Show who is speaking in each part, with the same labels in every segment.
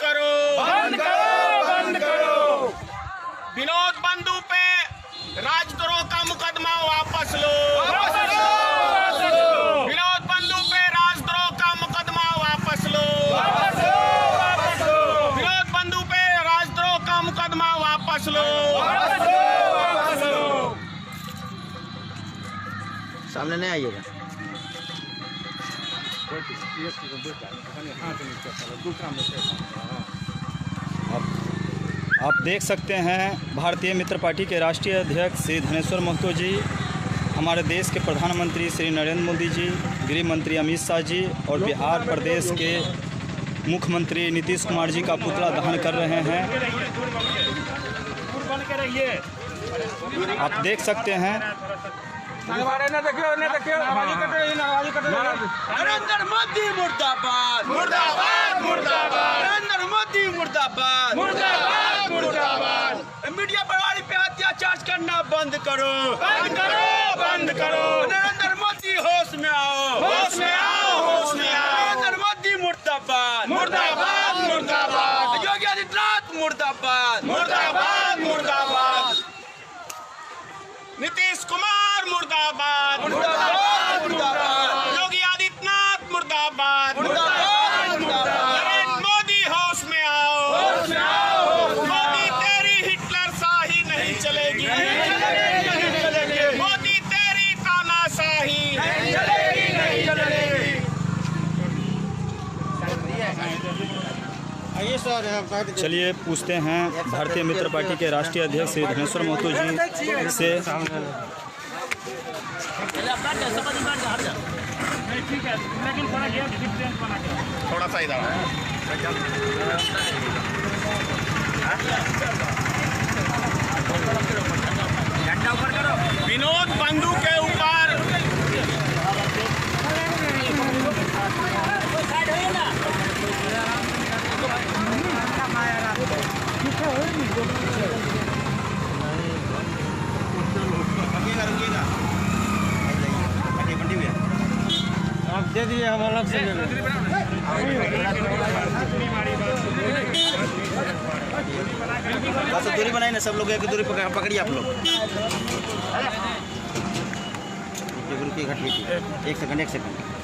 Speaker 1: करो,
Speaker 2: बंद करो, बंद करो।
Speaker 1: विनोद बंधु पे राजद्रोह का मुकदमा वापस लो,
Speaker 2: वापस लो, वापस लो।
Speaker 1: विनोद बंधु पे राजद्रोह का मुकदमा वापस लो,
Speaker 2: वापस लो, वापस लो।
Speaker 1: विनोद बंधु पे राजद्रोह का मुकदमा वापस लो,
Speaker 2: वापस लो, वापस लो।
Speaker 3: सामने नहीं आइएगा।
Speaker 4: आप देख सकते हैं भारतीय मित्र पार्टी के राष्ट्रीय अध्यक्ष श्री धनेश्वर महतो जी, हमारे देश के प्रधानमंत्री श्री नरेंद्र मोदी जी, गृह मंत्री अमित शाह जी और बिहार प्रदेश के मुख्यमंत्री नीतीश कुमार जी का पुतला दहन कर रहे हैं। आप देख सकते हैं।
Speaker 3: नरेंद्र मोदी मुर्दाबाद,
Speaker 2: मुर्दाबाद, मुर्दाबाद,
Speaker 3: नरेंद्र मोदी मुर्दाबाद,
Speaker 2: मुर्दाबाद, मुर्दाबाद।
Speaker 3: मीडिया प्रणाली पे अत्याचार करना बंद करो,
Speaker 2: बंद करो, बंद करो।
Speaker 3: नरेंद्र मोदी होश में आओ,
Speaker 2: होश में आओ, होश में आओ।
Speaker 3: नरेंद्र मोदी मुर्दाबाद,
Speaker 2: मुर्दाबाद, मुर्दाबाद,
Speaker 3: योगी आदित्यनाथ मुर्दाबाद,
Speaker 2: मुर्दाबाद, मुर्दाबाद,
Speaker 1: नीतीश कुमार मुर्दाबाद,
Speaker 3: मुर्दाबाद, मुर्दाबाद,
Speaker 1: योगी आदित्यनाथ मुर्दाबाद,
Speaker 3: मुर्दाबाद, मुर्दाबाद।
Speaker 1: नरेंद्र मोदी होश में आओ,
Speaker 2: होश में आओ, होश में आओ।
Speaker 1: मोदी तेरी हिटलर शाही नहीं चलेगी,
Speaker 2: नहीं चलेगी,
Speaker 1: मोदी तेरी तानाशाही
Speaker 2: नहीं चलेगी, नहीं चलेगी।
Speaker 4: चलिए पूछते हैं भारतीय मित्र पार्टी के राष्ट्रीय अध्यक्ष श्री धनेश्वर महतो जी से।
Speaker 1: थोड़ा सा इधर विनोद बंधु के ऊपर
Speaker 3: आप दे दिए, हम अलग से ले लेंगे। बस दूरी बनाई ना, सब लोग एक दूरी पकड़िए आप लोग। रुकिए, घटिए, एक सेकंड।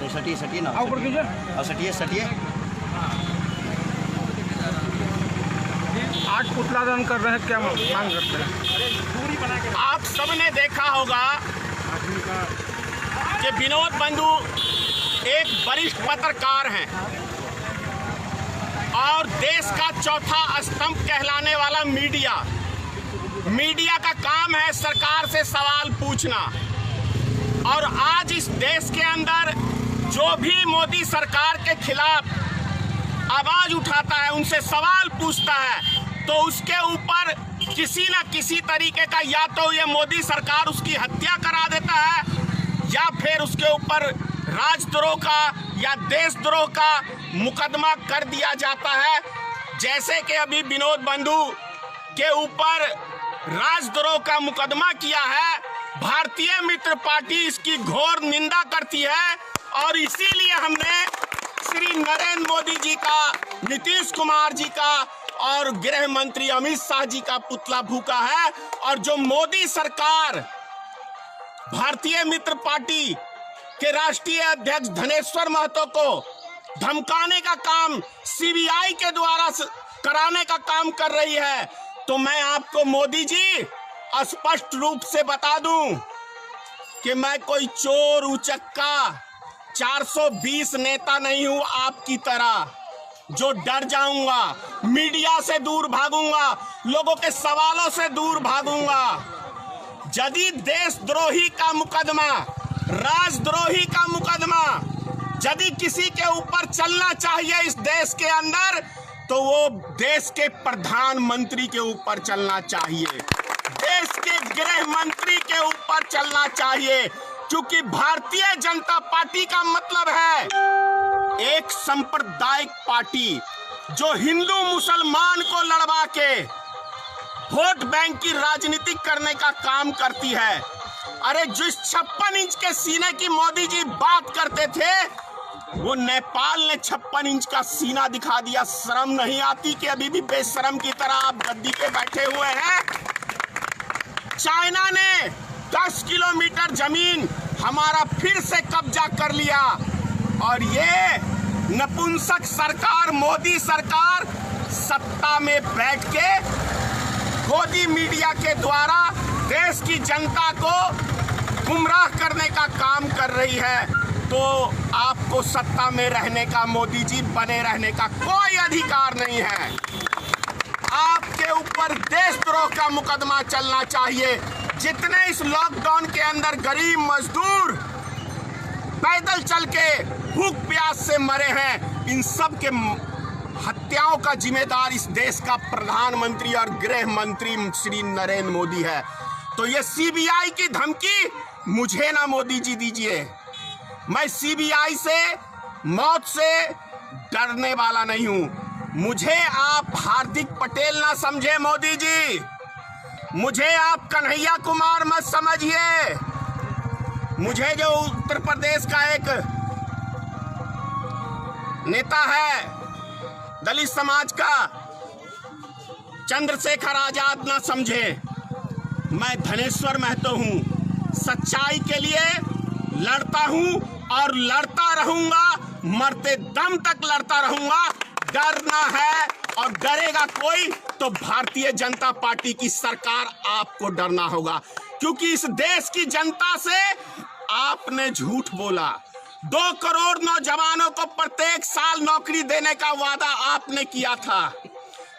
Speaker 3: तो सटिए ना, और सटिए।
Speaker 2: आज पुतला दहन कर रहे हैं, क्या मांग करते हैं?
Speaker 1: आप सबने देखा होगा कि विनोद बंधु एक वरिष्ठ पत्रकार हैं और देश का चौथा स्तंभ कहलाने वाला मीडिया का काम है सरकार से सवाल पूछना। और आज इस देश के अंदर जो भी मोदी सरकार के खिलाफ आवाज उठाता है, उनसे सवाल पूछता है, तो उसके ऊपर किसी न किसी तरीके का या तो ये मोदी सरकार उसकी हत्या करा देता है या फिर उसके ऊपर राजद्रोह का या देशद्रोह का मुकदमा कर दिया जाता है। जैसे कि अभी विनोद बंधु के ऊपर राजद्रोह का मुकदमा किया है, भारतीय मित्र पार्टी इसकी घोर निंदा करती है और इसीलिए हमने श्री नरेंद्र मोदी जी का, नीतीश कुमार जी का और गृह मंत्री अमित शाह जी का पुतला फूका है। और जो मोदी सरकार भारतीय मित्र पार्टी के राष्ट्रीय अध्यक्ष धनेश्वर महतो को धमकाने का काम सीबीआई के द्वारा कराने का काम कर रही है, तो मैं आपको मोदी जी स्पष्ट रूप से बता दूं कि मैं कोई चोर उचक्का 420 नेता नहीं हूं आपकी तरह, जो डर जाऊंगा, मीडिया से दूर भागूंगा, लोगों के सवालों से दूर भागूंगा। यदि देशद्रोही का मुकदमा, राजद्रोही का मुकदमा यदि किसी के ऊपर चलना चाहिए इस देश के अंदर, तो वो देश के प्रधानमंत्री के ऊपर चलना चाहिए, देश के गृह मंत्री के ऊपर चलना चाहिए, क्योंकि भारतीय जनता पार्टी का मतलब है एक सांप्रदायिक पार्टी जो हिंदू मुसलमान को लड़वा के वोट बैंक की राजनीति करने का काम करती है। अरे जिस 56 इंच के सीने की मोदी जी बात करते थे, वो नेपाल ने 56 इंच का सीना दिखा दिया। शर्म नहीं आती कि अभी भी बेशरम की तरह आप गद्दी पे बैठे हुए हैं? चाइना ने 10 किलोमीटर जमीन हमारा फिर से कब्जा कर लिया और ये नपुंसक सरकार, मोदी सरकार सत्ता में बैठ के गोदी मीडिया के द्वारा देश की जनता को गुमराह करने का काम कर रही है। तो आपको सत्ता में रहने का, मोदी जी बने रहने का कोई अधिकार नहीं है। आपके ऊपर देशद्रोह का मुकदमा चलना चाहिए। जितने इस लॉकडाउन के अंदर गरीब मजदूर पैदल चल के भूख प्यास से मरे हैं, इन सब के हत्याओं का जिम्मेदार इस देश का प्रधानमंत्री और गृह मंत्री श्री नरेंद्र मोदी है। तो ये सीबीआई की धमकी मुझे ना मोदी जी दीजिए। मैं सीबीआई से, मौत से डरने वाला नहीं हूं। मुझे आप हार्दिक पटेल ना समझे मोदी जी, मुझे आप कन्हैया कुमार मत समझिए। मुझे जो उत्तर प्रदेश का एक नेता है दलित समाज का, चंद्रशेखर आजाद ना समझे। मैं धनेश्वर महतो हूं, सच्चाई के लिए लड़ता हूं और लड़ता रहूंगा, मरते दम तक लड़ता रहूंगा। डरना है और डरेगा कोई तो भारतीय जनता पार्टी की सरकार आपको डरना होगा, क्योंकि इस देश की जनता से आपने झूठ बोला। 2 करोड़ नौजवानों को प्रत्येक साल नौकरी देने का वादा आपने किया था।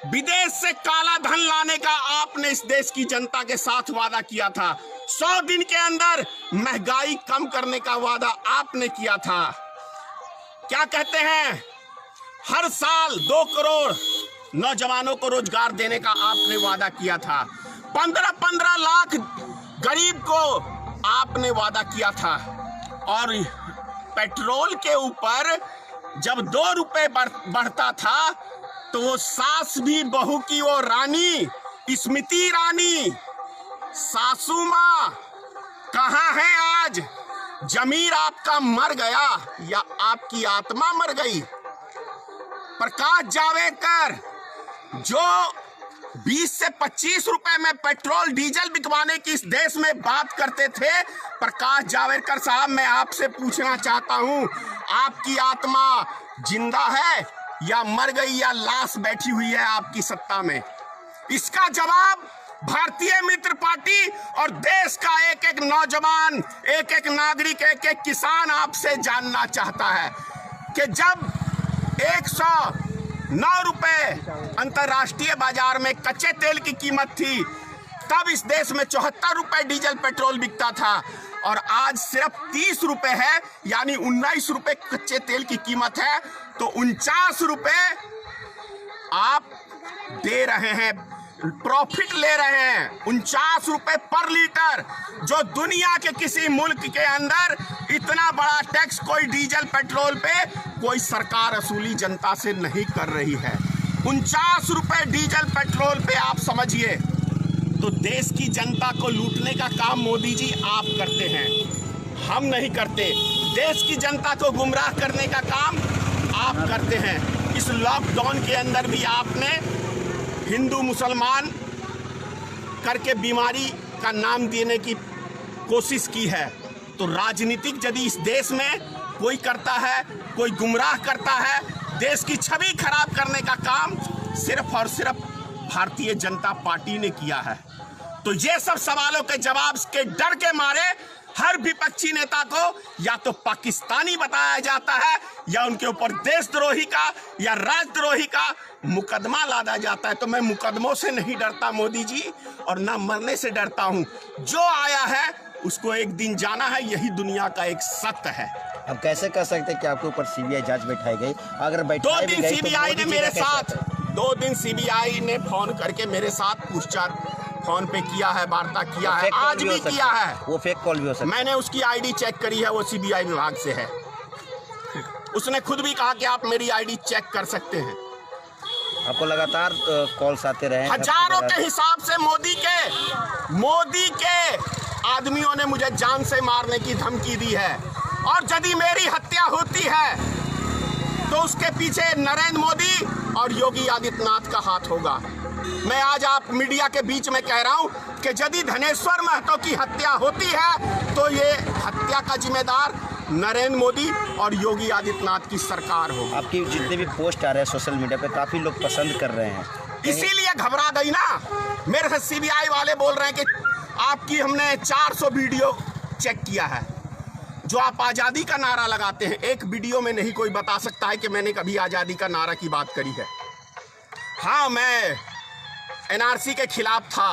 Speaker 1: विदेश से काला धन लाने का आपने इस देश की जनता के साथ वादा किया था। 100 दिन के अंदर महंगाई कम करने का वादा आपने किया था। क्या कहते हैं, हर साल 2 करोड़ नौजवानों को रोजगार देने का आपने वादा किया था। 15-15 लाख गरीब को आपने वादा किया था। और पेट्रोल के ऊपर जब 2 रुपए बढ़ता था तो वो सास भी बहू की वो रानी स्मृति ईरानी, सासू माँ कहाँ है आज? जमीर आपका मर गया या आपकी आत्मा मर गई? प्रकाश जावड़ेकर जो 20 से 25 रुपए में पेट्रोल डीजल बिकवाने की इस देश में बात करते थे, प्रकाश जावड़ेकर साहब मैं आपसे पूछना चाहता हूं, आपकी आत्मा जिंदा है या मर गई या लाश बैठी हुई है आपकी सत्ता में? इसका जवाब भारतीय मित्र पार्टी और देश का एक एक नौजवान, एक एक नागरिक, एक एक किसान आपसे जानना चाहता है कि जब 109 रुपए अंतर्राष्ट्रीय बाजार में कच्चे तेल की कीमत थी, तब इस देश में 74 रुपए डीजल पेट्रोल बिकता था और आज सिर्फ 30 रुपए है, यानी 19 रुपए कच्चे तेल की कीमत है। तो 49 रुपए आप दे रहे हैं, प्रॉफिट ले रहे हैं 49 रुपए पर लीटर, जो दुनिया के किसी मुल्क के अंदर इतना बड़ा टैक्स कोई डीजल पेट्रोल पे कोई सरकार असूली जनता से नहीं कर रही है। 49 रुपए डीजल पेट्रोल पे आप समझिए। तो देश की जनता को लूटने का काम मोदी जी आप करते हैं, हम नहीं करते। देश की जनता को गुमराह करने का काम आप करते हैं। इस लॉकडाउन के अंदर भी आपने हिंदू मुसलमान करके बीमारी का नाम देने की कोशिश की है। तो राजनीतिक यदि इस देश में कोई करता है, कोई गुमराह करता है, देश की छवि खराब करने का काम सिर्फ और सिर्फ भारतीय जनता पार्टी ने किया है। तो ये सब सवालों के जवाब के डर के मारे हर विपक्षी नेता को या तो पाकिस्तानी बताया जाता है या उनके ऊपर देशद्रोही का या राजद्रोही का मुकदमा लादा जाता है। तो मैं मुकदमों से नहीं डरता मोदी जी, और ना मरने से डरता हूं। जो आया है उसको एक दिन जाना है, यही दुनिया का एक सत्य है।
Speaker 3: अब कैसे कह सकते कि आपके ऊपर सीबीआई जांच बैठाई गई? अगर बैठाई भी गई तो
Speaker 1: सीबीआई ने मेरे साथ 2 दिन सीबीआई ने फोन करके मेरे साथ पूछताछ फोन पे किया है, वार्ता किया है, आज भी किया है।
Speaker 3: वो फेक कॉल भी हो सकता है।
Speaker 1: मैंने उसकी आईडी चेक करी है, वो सीबीआई विभाग से है। उसने खुद भी कहा कि आप मेरी आईडी चेक कर सकते हैं।
Speaker 3: आपको लगातार कॉल्स आते रहे?
Speaker 1: हजारों के हिसाब से मोदी के आदमियों ने मुझे जान से मारने की धमकी दी है, और यदि मेरी हत्या होती है तो उसके पीछे नरेंद्र मोदी और योगी आदित्यनाथ का हाथ होगा। मैं आज आप मीडिया के बीच में कह रहा हूं कि यदि धनेश्वर महतो की हत्या होती है तो ये हत्या का जिम्मेदार नरेंद्र मोदी और योगी आदित्यनाथ की सरकार होगी।
Speaker 3: आपकी जितने भी पोस्ट आ रहे हैं सोशल मीडिया पे काफ़ी लोग पसंद कर रहे हैं,
Speaker 1: इसीलिए घबरा गई ना। मेरे से सीबीआई वाले बोल रहे हैं कि आपकी हमने 400 वीडियो चेक किया है जो आप आज़ादी का नारा लगाते हैं। एक वीडियो में नहीं कोई बता सकता है कि मैंने कभी आज़ादी का नारा की बात करी है। हाँ, मैं एनआरसी के खिलाफ था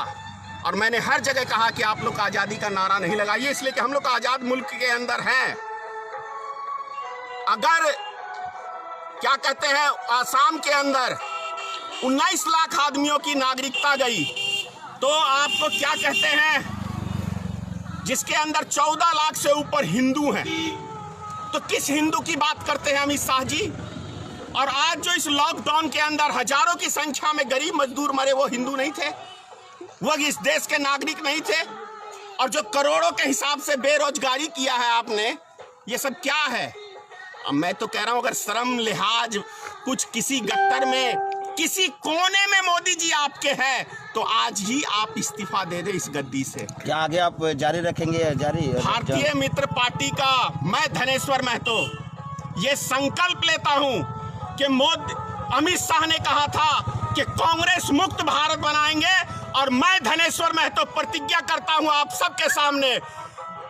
Speaker 1: और मैंने हर जगह कहा कि आप लोग आज़ादी का नारा नहीं लगाइए, इसलिए कि हम लोग आज़ाद मुल्क के अंदर हैं। अगर क्या कहते हैं आसाम के अंदर 19 लाख आदमियों की नागरिकता गई तो आपको क्या कहते हैं, जिसके अंदर 14 लाख से ऊपर हिंदू हैं, तो किस हिंदू की बात करते हैं अमित शाह जी? और आज जो इस लॉकडाउन के अंदर हजारों की संख्या में गरीब मजदूर मरे, वो हिंदू नहीं थे, वो इस देश के नागरिक नहीं थे। और जो करोड़ों के हिसाब से बेरोजगारी किया है आपने, ये सब क्या है? अब मैं तो कह रहा हूं, अगर शर्म लिहाज कुछ किसी गट्टर में किसी कोने में मोदी जी आपके हैं तो आज ही आप इस्तीफा दे दे इस गद्दी से।
Speaker 3: क्या आगे आप जारी रखेंगे? जारी
Speaker 1: भारतीय मित्र पार्टी का मैं धनेश्वर महतो ये संकल्प लेता हूं कि अमित शाह ने कहा था कि कांग्रेस मुक्त भारत बनाएंगे, और मैं धनेश्वर महतो प्रतिज्ञा करता हूं आप सबके सामने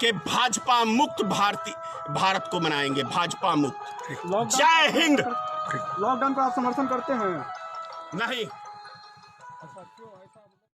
Speaker 1: कि भाजपा मुक्त भारत को बनाएंगे, भाजपा मुक्त। जय हिंद।
Speaker 2: लॉकडाउन का आप समर्थन करते हैं?
Speaker 1: नहीं।